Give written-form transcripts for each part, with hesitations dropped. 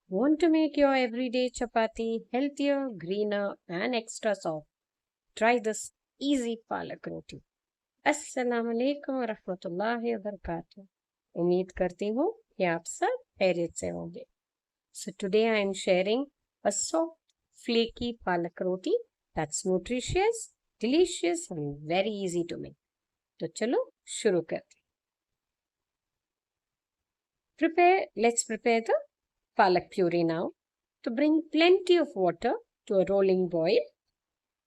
Want to make your everyday chapati healthier, greener, and extra soft? Try this easy palak roti. Assalamu Alaikum wa rahmatullahi wa barakatuh. उम्मीद करती हूँ कि आप सब खैरियत से होंगे. So today I am sharing a soft, flaky palak roti that's nutritious, delicious, and very easy to make. तो चलो शुरू करते. Let's prepare the palak puree now. To bring plenty of water to a rolling boil,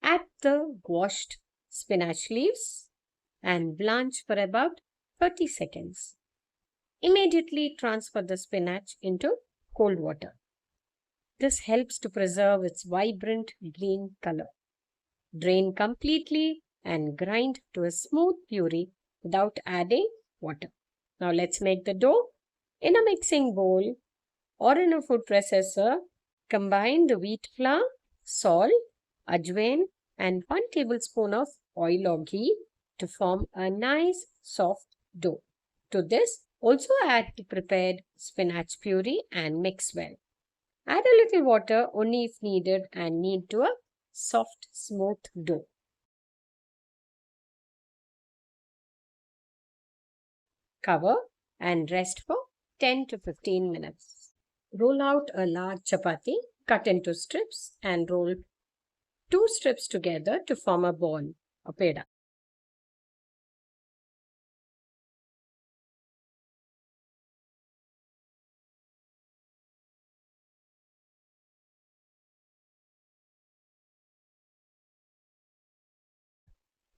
add the washed spinach leaves and blanch for about 30 seconds. Immediately transfer the spinach into cold water. This helps to preserve its vibrant green color. Drain completely and grind to a smooth puree without adding water. Now let's make the dough. In a mixing bowl or in a food processor, combine the wheat flour, salt, ajwain and 1 tablespoon of oil or ghee to form a nice soft dough. To this, also add the prepared spinach puree and mix well. Add a little water only if needed and knead to a soft, smooth dough. Cover and rest for 10 to 15 minutes. Roll out a large chapati, cut into strips and roll 2 strips together to form a ball, a peda.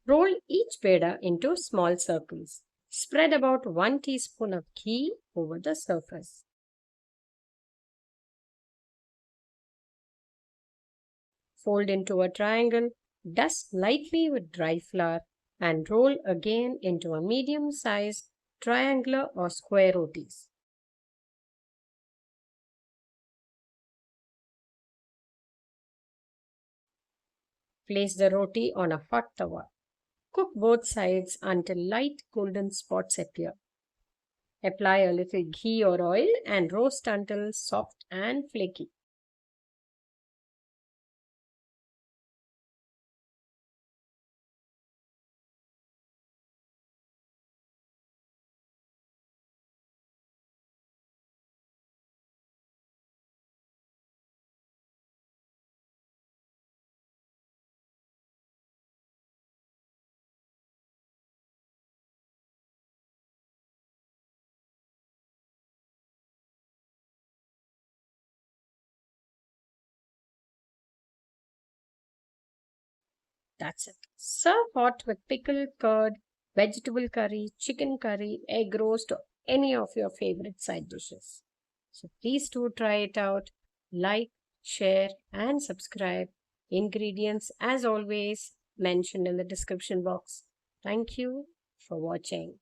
Roll each peda into small circles. Spread about 1 teaspoon of ghee over the surface. Fold into a triangle, dust lightly with dry flour and roll again into a medium-sized triangular or square rotis. Place the roti on a hot tawa. Cook both sides until light golden spots appear. Apply a little ghee or oil and roast until soft and flaky. That's it. Serve hot with pickle, curd, vegetable curry, chicken curry, egg roast, or any of your favorite side dishes. So please do try it out. Like, share, and subscribe. Ingredients, as always, mentioned in the description box. Thank you for watching.